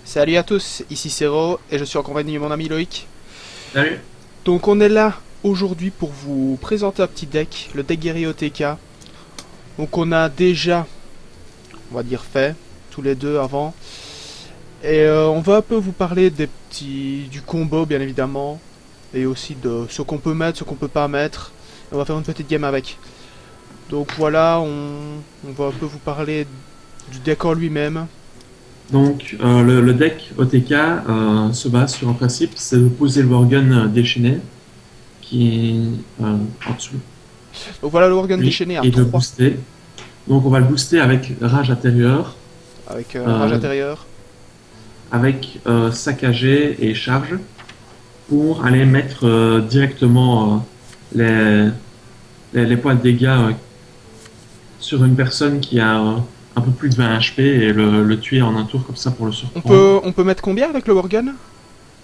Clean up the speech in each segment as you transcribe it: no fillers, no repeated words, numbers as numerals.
Salut à tous, ici Cero et je suis en compagnie de mon ami Loïc. Salut. Donc on est là aujourd'hui pour vous présenter un petit deck, le deck guerrier OTK. Donc on a déjà, on va dire fait, tous les deux avant. Et on va un peu vous parler du combo bien évidemment. Et aussi de ce qu'on peut mettre, ce qu'on peut pas mettre. Et on va faire une petite game avec. Donc voilà, on va un peu vous parler du deck en lui-même. Donc, le deck OTK se base sur un principe, c'est de poser le Worgen déchaîné, qui est en dessous, Donc voilà le Worgen lui, déchaîné à et de 3 booster. Donc, on va le booster avec Rage intérieure, avec rage euh, intérieure. avec Saccagé et Charge, pour aller mettre directement les points de dégâts sur une personne qui a un peu plus de 20 HP et le tuer en un tour comme ça pour le surprendre. On peut mettre combien avec le Worgen?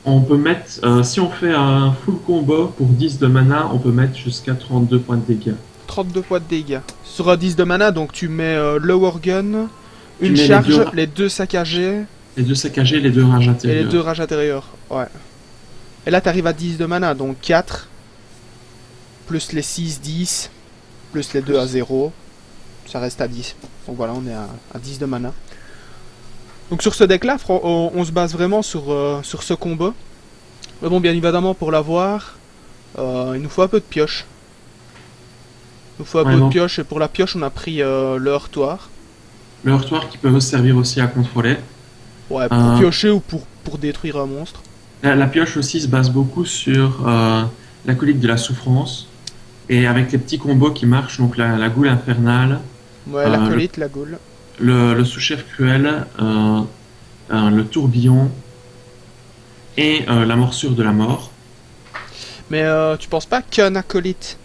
On peut mettre, si on fait un full combo pour 10 de mana, on peut mettre jusqu'à 32 points de dégâts. 32 points de dégâts. Sur un 10 de mana, donc tu mets le Worgen, Tu une mets charge, les deux saccagés les deux saccagés, les deux rages et les deux intérieures. rages intérieures. Ouais. Et là t'arrives à 10 de mana, donc 4, plus les 6, 10, plus les 2 à 0, ça reste à 10. Donc voilà, on est à 10 de mana. Donc sur ce deck là, on se base vraiment sur ce combo. Mais bon, bien évidemment, pour l'avoir, il nous faut un peu de pioche. Il nous faut un Ouais, peu de donc pioche, et pour la pioche, on a pris le heurtoir. le heurtoir qui peut servir aussi à contrôler. Ouais, pour Euh, piocher ou pour détruire un monstre. la pioche aussi se base beaucoup sur l'acolyte de la souffrance. Et avec les petits combos qui marchent, donc la goule infernale, Ouais, euh, le, l'acolyte, la gaule. le sous-chef cruel, le tourbillon et la morsure de la mort. Mais tu penses pas qu'un acolyte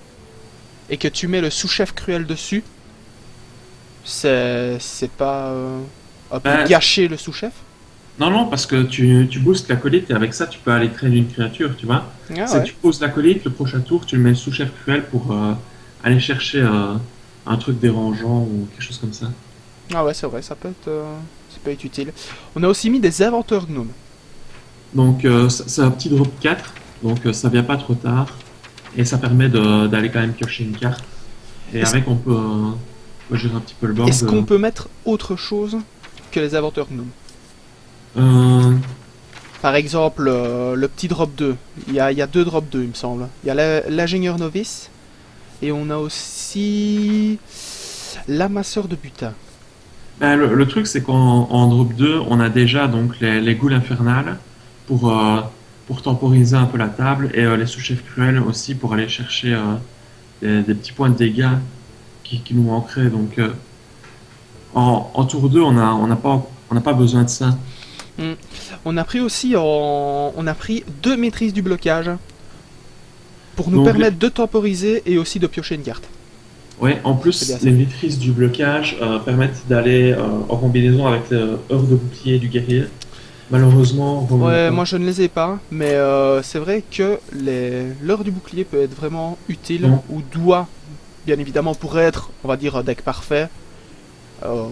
et que tu mets le sous-chef cruel dessus, c'est pas un peu Bah, gâcher le sous-chef? non, non, parce que tu boostes l'acolyte et avec ça, tu peux aller traîner une créature, tu vois. Ah C'est ouais. tu poses l'acolyte, le prochain tour, tu le mets sous chef cruel pour aller chercher un truc dérangeant ou quelque chose comme ça. Ah ouais, c'est vrai, ça peut être utile. On a aussi mis des inventeurs gnomes. Donc, c'est un petit drop 4, donc ça vient pas trop tard et ça permet d'aller quand même piocher une carte. Et Est-ce avec, on peut gérer un petit peu le board. est-ce qu'on peut mettre autre chose que les inventeurs gnomes? Euh, Par exemple, le petit drop 2. Il y a deux drop 2, il me semble. Il y a l'ingénieur novice. Et on a aussi l'amasseur de butin. le truc, c'est qu'en drop 2, on a déjà donc les goules infernales pour temporiser un peu la table et les sous-chefs cruels aussi pour aller chercher des petits points de dégâts qui nous manqueraient. Donc en tour 2, on n'a pas besoin de ça. Hmm. On a pris deux maîtrises du blocage pour nous Donc, permettre de temporiser et aussi de piocher une carte. ouais, en C'est bien plus, ça. les maîtrises du blocage permettent d'aller en combinaison avec le heure de bouclier du guerrier. Malheureusement, vaut mieux Ouais, pas. moi je ne les ai pas, mais c'est vrai que l'heure du bouclier peut être vraiment utile, Non, ou doit, bien évidemment, pour être, on va dire, un deck parfait. Euh,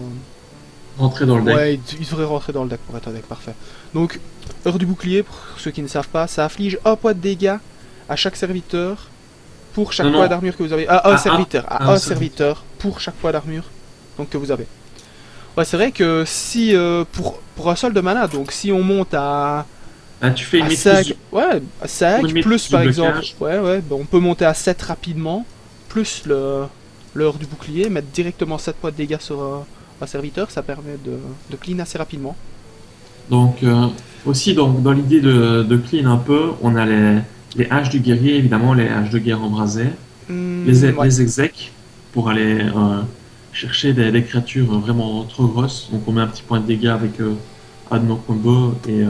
rentrer dans le deck. ouais, il devrait rentrer dans le deck pour être un deck parfait. Donc, heure du bouclier, pour ceux qui ne savent pas, ça afflige un point de dégâts à chaque serviteur pour chaque Non, point non, d'armure que vous avez. Ah, un à serviteur, à à un un seul. serviteur pour chaque point d'armure donc que vous avez. Ouais, c'est vrai que si pour un solde de mana, donc si on monte Ah, tu fais une à maîtrise 5, ouais, à pour 5 une maîtrise plus du par exemple, blocage. ouais, ben on peut monter à 7 rapidement, plus l'heure du bouclier, mettre directement 7 points de dégâts sur un serviteur, ça permet de clean assez rapidement. Donc, aussi, dans l'idée de clean un peu, on a les haches du guerrier, évidemment, les haches de guerre embrasées, Ouais. les execs pour aller chercher des créatures vraiment trop grosses. Donc, on met un petit point de dégâts avec un de nos combos et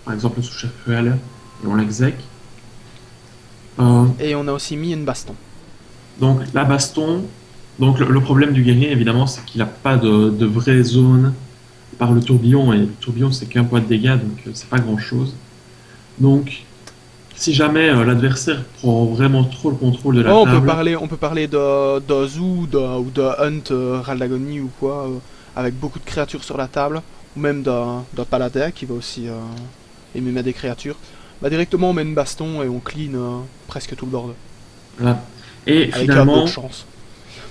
par exemple le sous-chef cruel et on l'exec. Euh, Et on a aussi mis une baston. donc, la baston. Donc, le problème du guerrier, évidemment, c'est qu'il n'a pas de vraie zone par le tourbillon et le tourbillon, c'est qu'un point de dégâts, donc c'est pas grand-chose. Donc, si jamais l'adversaire prend vraiment trop le contrôle de la Oh, table, on peut parler d'un zoo ou d'un hunt Raldagonie ou quoi, avec beaucoup de créatures sur la table. ou même d'un paladin qui va aussi aimer mettre des créatures, bah directement on met une baston et on clean presque tout le board. Voilà. Et Avec un peu de finalement, chance.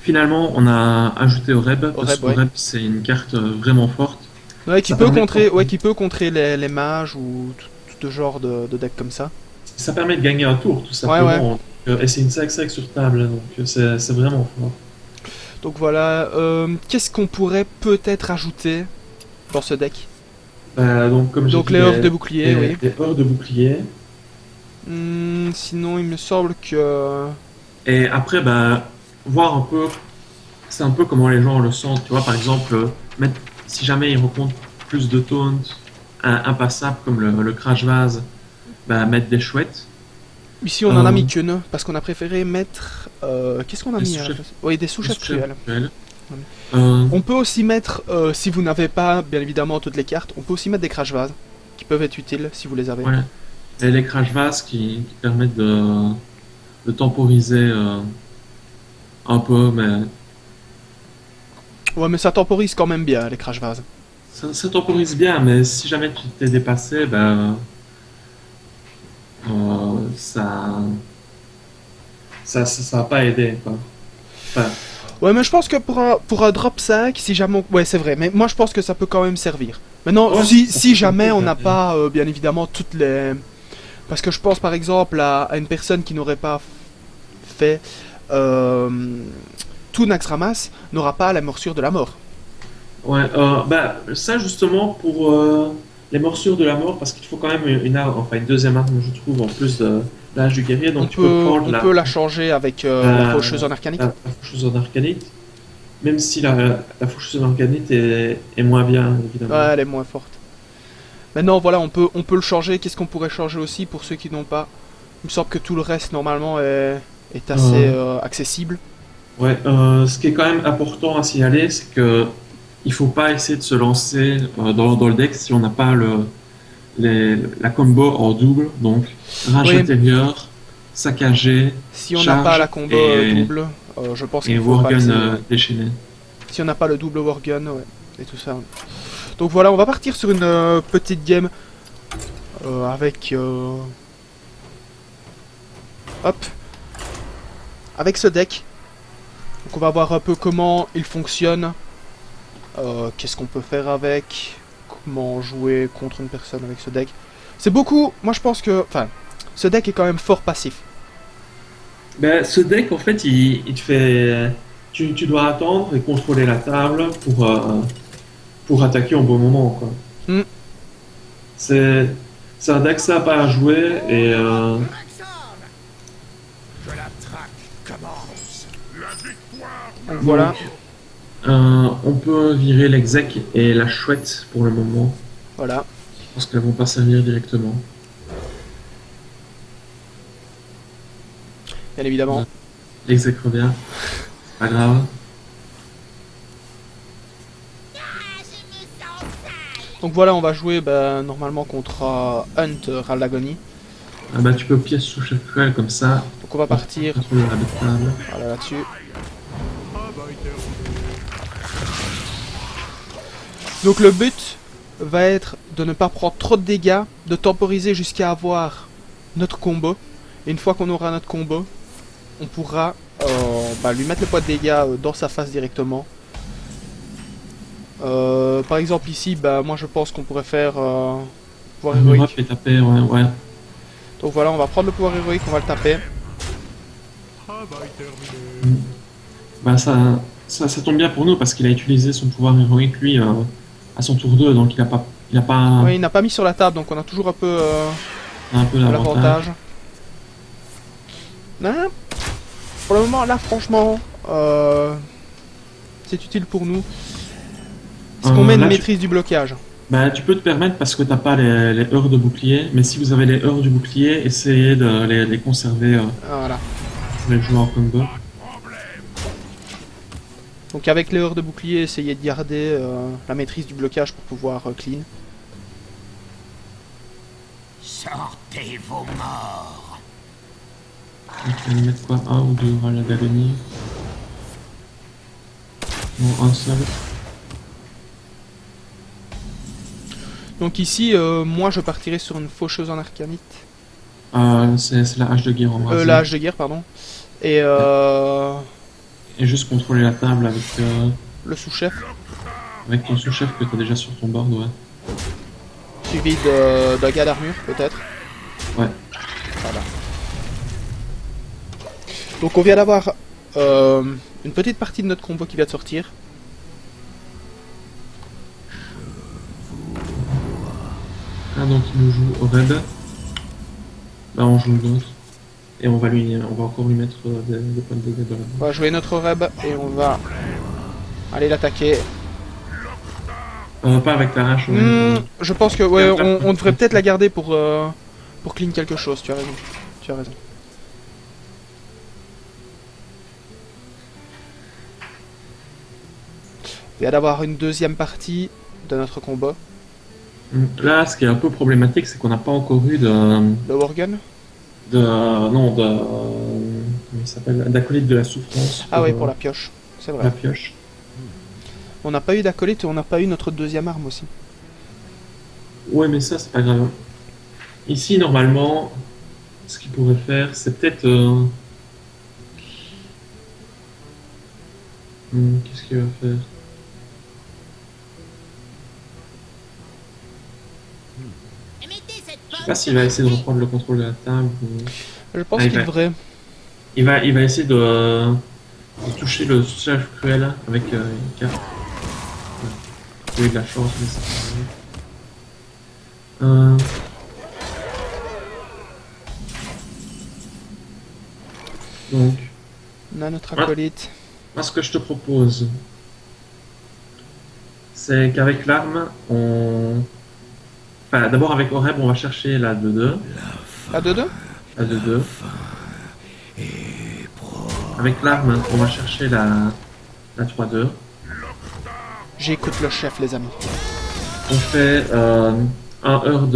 finalement, on a ajouté Oreb, parce Oreb, ouais. qu'Oreb, c'est une carte vraiment forte. Ouais, qui Ça peut permet de contrer, ouais, qui peut contrer les mages ou tout genre de deck comme ça. Ça permet de gagner un tour, tout Ouais, ouais. simplement. Et c'est une 5-5 sur table, donc c'est vraiment fort. Donc voilà, qu'est-ce qu'on pourrait peut-être ajouter dans ce deck? Donc, comme j'ai Donc dit, les heurts de bouclier, oui. des heurts de bouclier. Sinon, il me semble que... Et après, voir un peu, c'est un peu comment les gens le sentent. Tu vois, par exemple, si jamais ils rencontrent plus de taunts impassables comme le crash vase, mettre des chouettes. Ici, on en a mis qu'une, parce qu'on a préféré mettre... qu'est-ce qu'on a Des mis Oui, des sous-chefs cruels. On peut aussi mettre, si vous n'avez pas, bien évidemment, toutes les cartes, on peut aussi mettre des crash vases, qui peuvent être utiles si vous les avez. Ouais. Et les crash vases qui permettent de temporiser un peu, mais Ouais, mais ça temporise quand même bien, les crash vases. ça temporise bien, mais si jamais tu t'es dépassé, ça, ça va pas aider, quoi. Enfin, Ouais, mais je pense que pour un drop 5, si jamais... Ouais, c'est vrai, mais moi je pense que ça peut quand même servir. Maintenant, ouais, si peut jamais on n'a servir. pas, bien évidemment, toutes les... Parce que je pense par exemple à une personne qui n'aurait pas fait euh, tout Naxxramas, n'aura pas la morsure de la mort. Ouais, ça justement pour les morsures de la mort, parce qu'il faut quand même une arme, enfin une deuxième arme, je trouve, en plus de l'âge du guerrier, donc tu peux prendre On peut la changer avec la faucheuse en arcanite. la faucheuse en arcanite, même si la faucheuse en arcanite est moins bien, évidemment. Ouais, elle est moins forte. Maintenant, voilà, on peut le changer. Qu'est-ce qu'on pourrait changer aussi pour ceux qui n'ont pas? Il me semble que tout le reste, normalement, est assez accessible. Ouais, ce qui est quand même important à signaler, c'est que il faut pas essayer de se lancer dans le deck si on n'a pas la combo en double, donc rage Oui, intérieure, saccagé, si on n'a pas charge la combo et, double, je pense et qu'il faut pas Worgen essayer. déchaîné. Si on n'a pas le double Wargun, ouais, et tout ça. Donc voilà, on va partir sur une petite game avec... hop. Avec ce deck. Donc on va voir un peu comment il fonctionne. Qu'est-ce qu'on peut faire avec. Comment jouer contre une personne avec ce deck. C'est beaucoup... Moi je pense que... Enfin, ce deck est quand même fort passif. Ce deck, en fait, il te fait. Tu dois attendre et contrôler la table pour attaquer au bon moment, quoi. Hmm. C'est c'est un deck sympa à jouer et Donc voilà. on peut virer l'exec et la chouette pour le moment, Voilà. parce qu'elles vont pas servir directement. Bien évidemment. L'exec revient, pas grave. Donc voilà, on va jouer normalement contre Hunt Ralagonie. Tu peux pièce sous chef cruel comme ça. Donc on va partir Contrôler la table. voilà, là-dessus. Donc le but va être de ne pas prendre trop de dégâts, de temporiser jusqu'à avoir notre combo. Et une fois qu'on aura notre combo, on pourra lui mettre le poids de dégâts dans sa face directement. Par exemple ici, moi je pense qu'on pourrait faire pouvoir héroïque. Et taper, ouais. Donc voilà, on va prendre le pouvoir héroïque, on va le taper. Ça tombe bien pour nous parce qu'il a utilisé son pouvoir héroïque lui à son tour 2, donc il a pas Oui, il n'a pas mis sur la table, donc on a toujours un peu un peu l'avantage. l'avantage. Hein, pour le moment, là, franchement, c'est utile pour nous. Est-ce qu'on met une Là, maîtrise du blocage? tu peux te permettre parce que t'as pas les heures de bouclier, mais si vous avez les heures du bouclier, essayez de les conserver Voilà. pour les jouer en combo. Donc avec les heures de bouclier, essayez de garder la maîtrise du blocage pour pouvoir clean. Sortez vos morts. Donc, on va mettre quoi? Un ou deux à la d'agonie. Non, un seul. Donc ici, moi je partirai sur une faucheuse en arcanite. C'est la hache de guerre en brasier. La hache de guerre, pardon. Et Et juste contrôler la table le sous-chef, avec ton sous-chef que t'as déjà sur ton board, ouais. suivi d'un gars d'armure, peut-être. Ouais. Voilà. Donc on vient d'avoir une petite partie de notre combo qui vient de sortir. Ah, donc il nous joue au raid. Là, on joue l'autre. Et on va encore lui mettre des points de dégâts de raid. On va jouer notre reb et on va aller l'attaquer. Pas avec la hache, ouais. Je pense que ouais, on devrait peut-être la garder pour clean quelque chose, tu as raison. Tu as raison. Il vient d'avoir une deuxième partie de notre combat. Là, ce qui est un peu problématique, c'est qu'on n'a pas encore eu Le Worgen. non, comment il s'appelle, d'acolyte de la souffrance. Ah oui, pour la pioche. C'est vrai. la pioche. On n'a pas eu d'acolyte et on n'a pas eu notre deuxième arme aussi. Ouais, mais ça, c'est pas grave. Ici, normalement, ce qu'il pourrait faire, c'est peut-être... qu'est-ce qu'il va faire? Je sais pas s'il va essayer de reprendre le contrôle de la table ou... Je pense qu'il devrait. Il va essayer de toucher le chef cruel avec une carte. Il a eu de la chance, mais c'est pas grave. Donc, On a notre acolyte. moi, ce que je te propose, c'est qu'avec l'arme, Enfin, d'abord avec Oreb, on va chercher la 2-2. La 2-2. La 2-2. Avec l'arme, on va chercher la 3-2. J'écoute le chef, les amis. On fait un heure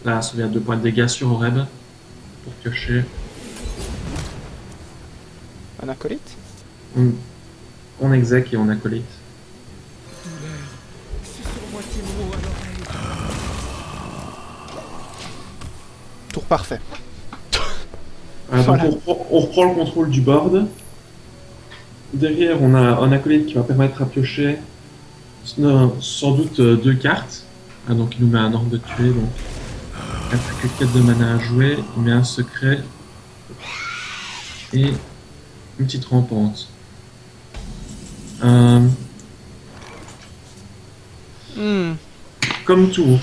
Là, ça vient 2 points de dégâts sur Oreb pour piocher. Un acolyte. On exec et on acolyte. Tour parfait. Donc Voilà. on reprend le contrôle du board. Derrière, on a un acolyte qui va permettre à piocher sans doute 2 cartes. Donc il nous met un ordre de tuer. Donc il n'y a plus que 4 de mana à jouer. Il met un secret et une petite rampante. Comme tour,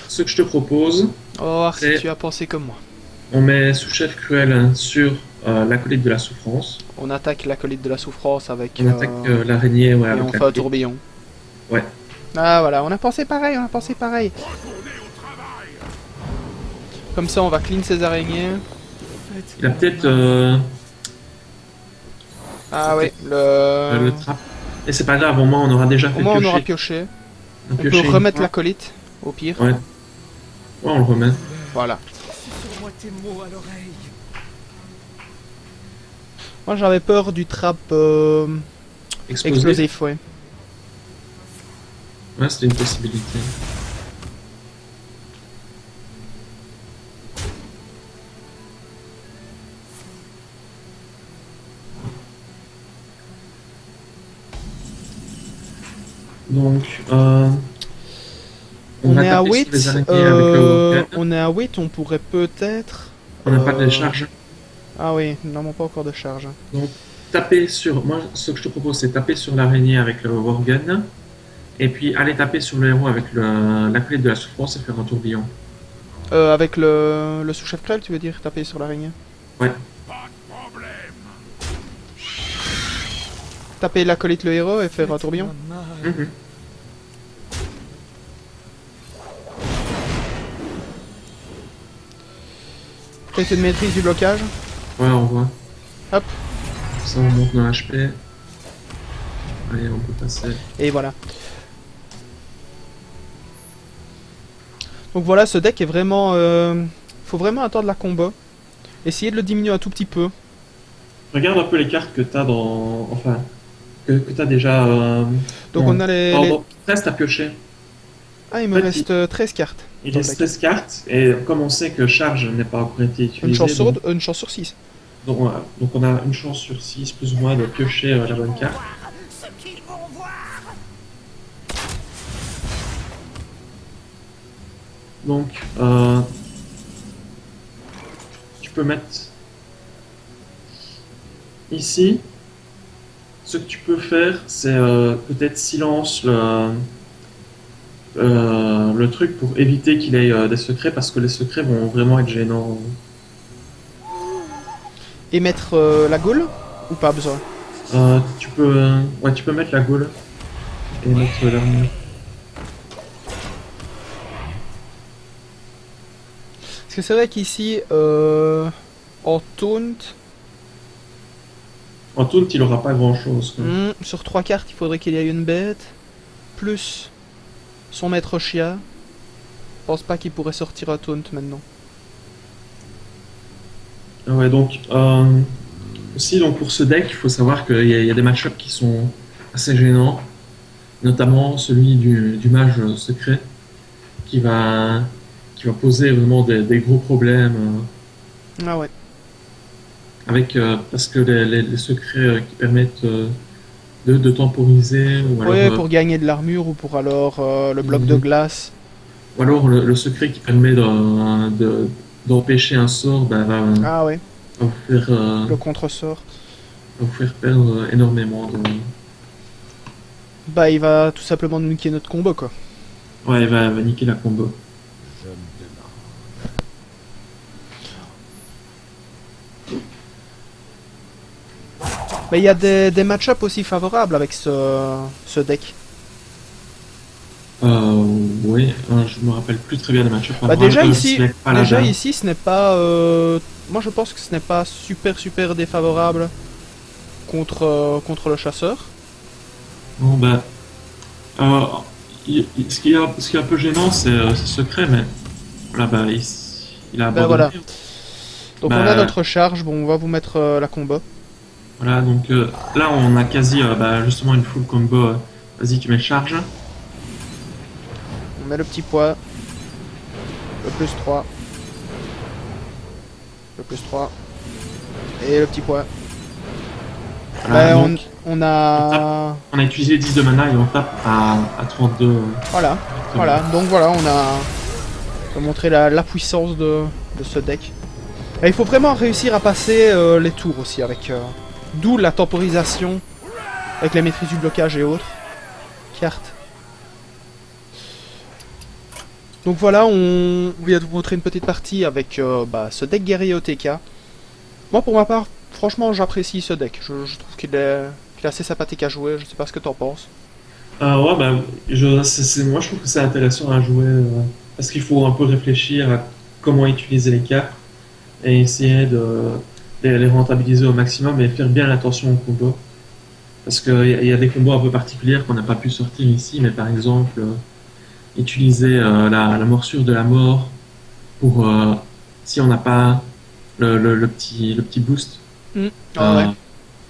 ce que je te propose, Oh, si C'est- tu as pensé comme moi. on met sous-chef cruel sur l'acolyte de la souffrance. On attaque l'acolyte de la souffrance avec. On attaque l'araignée, ouais, et avec on fait un l'acolyte. tourbillon. Ouais. Ah voilà, on a pensé pareil, on a pensé pareil. Comme ça, on va clean ces araignées. Il a peut-être Ah oui, le trap. Et c'est pas grave, au moins on aura déjà fait Au moins, on piocher. aura pioché. On peut Piocher une remettre fois. l'acolyte, au pire. Ouais. Ouais, on le remet. Voilà. Susurre-moi tes mots à l'oreille. Moi, j'avais peur du trap Explosif. explosif, ouais. Ouais, c'était une possibilité. Donc, On va est à taper sur 8. les araignées avec le Worgen. On est à 8, on pourrait peut-être. On n'a pas de charge. Ah oui, non, pas encore de charge. Donc, taper sur. Moi, ce que je te propose, c'est taper sur l'araignée avec le Worgen. Et puis, aller taper sur le héros avec l'acolyte de la souffrance et faire un tourbillon. Avec le sous-chef Krell, tu veux dire, taper sur l'araignée. Ouais. Taper l'acolyte le héros et faire un tourbillon. Mhm. Qualité de maîtrise du blocage. Ouais, on voit. Hop. Ça, on monte nos HP. Allez, on peut passer. Et voilà. Donc voilà, ce deck est vraiment... faut vraiment attendre la combo. Essayez de le diminuer un tout petit peu. Regarde un peu les cartes que t'as dans. Enfin, que tu as déjà. Donc on a Ordre 13 à piocher. Ah, il me En fait, reste 13 cartes. Il dans le reste deck. 13 cartes, et comme on sait que charge n'est pas encore été utilisée, Une chance sur 6. donc on a une chance sur 6 plus ou moins de piocher la bonne carte. Ce qu'ils vont voir. Donc, tu peux mettre ici. Ce que tu peux faire, c'est peut-être silence le truc pour éviter qu'il ait des secrets, parce que les secrets vont vraiment être gênants. Et mettre la gaule ou pas besoin? Ouais, tu peux mettre la gaule et mettre l'armure. Parce que c'est vrai qu'ici, en taunt, En taunt, il aura pas grand chose. sur 3 cartes, il faudrait qu'il y ait une bête, plus son maître chien. Je pense pas qu'il pourrait sortir un taunt maintenant. Ouais, donc aussi donc pour ce deck, il faut savoir qu'il y a des match-ups qui sont assez gênants, notamment celui du mage secret qui va poser vraiment des gros problèmes Ah ouais. avec parce que les secrets qui permettent de temporiser ou alors Ouais, pour gagner de l'armure ou pour alors le bloc de glace. le secret qui permet d'empêcher un sort Ah ouais, va vous faire le contre-sort. va vous faire perdre énormément de. Bah, il va tout simplement nous niquer notre combo, quoi. Ouais, va niquer la combo. Mais il y a des match-ups aussi favorables avec ce deck. Oui, je me rappelle plus très bien des match-ups. Bah déjà ici, Select Paladin. ce n'est pas... moi je pense que ce n'est pas super défavorable contre le chasseur. Bon, bah, ce qui est un peu gênant, c'est secret, mais voilà, bah, il a Ben abandonné. voilà. Donc Bah, on a notre charge, bon on va vous mettre la combo. Voilà, donc là, on a quasi justement une full combo. Vas-y, tu mets charge. On met le petit poids. Le plus 3. Le plus 3. Et le petit poids. Voilà, Ben, donc, on a... on a utilisé 10 de mana et on tape à 32. Voilà. Voilà, donc voilà, on a montré la puissance de ce deck. Et il faut vraiment réussir à passer les tours aussi, avec d'où la temporisation, avec la maîtrise du blocage et autres. Cartes. Donc voilà, on vient de vous montrer une petite partie avec ce deck guerrier OTK. Moi pour ma part, franchement j'apprécie ce deck. Je trouve qu'il est assez sympathique à jouer, je sais pas ce que t'en penses. Ouais, bah, moi je trouve que c'est intéressant à jouer parce qu'il faut un peu réfléchir à comment utiliser les cartes et essayer de les rentabiliser au maximum et faire bien attention au combo. Parce qu'il y a des combos un peu particuliers qu'on n'a pas pu sortir ici, mais par exemple, utiliser la morsure de la mort pour si on n'a pas le petit boost. Ah ouais.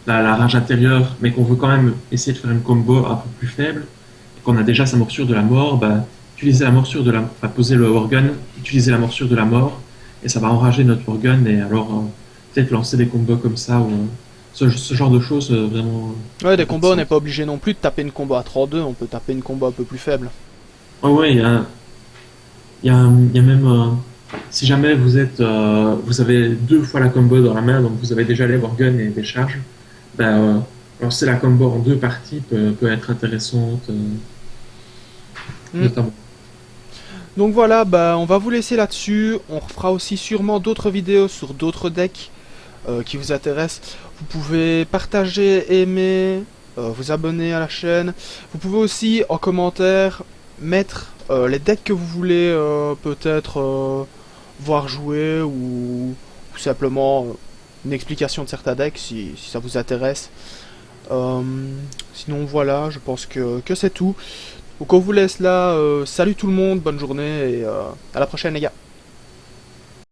La rage intérieure, mais qu'on veut quand même essayer de faire une combo un peu plus faible, et qu'on a déjà sa morsure de la mort, bah, utiliser la morsure de la, poser le Worgen, utiliser la morsure de la mort, et ça va enrager notre Worgen, et alors peut-être lancer des combos comme ça, ou ce genre de choses vraiment. Ouais, des combos, on n'est pas obligé non plus de taper une combo à 3-2, on peut taper une combo un peu plus faible. Ouais, il y a même. Si jamais vous avez 2 fois la combo dans la main, donc vous avez déjà les Worgen et des charges, lancer la combo en 2 parties peut être intéressante, notamment. Donc voilà, bah, on va vous laisser là-dessus. On refera aussi sûrement d'autres vidéos sur d'autres decks qui vous intéressent. Vous pouvez partager, aimer, vous abonner à la chaîne. Vous pouvez aussi en commentaire mettre les decks que vous voulez peut-être voir jouer ou simplement une explication de certains decks si ça vous intéresse. Sinon voilà, je pense que c'est tout. Donc on vous laisse là, salut tout le monde, bonne journée et à la prochaine les gars.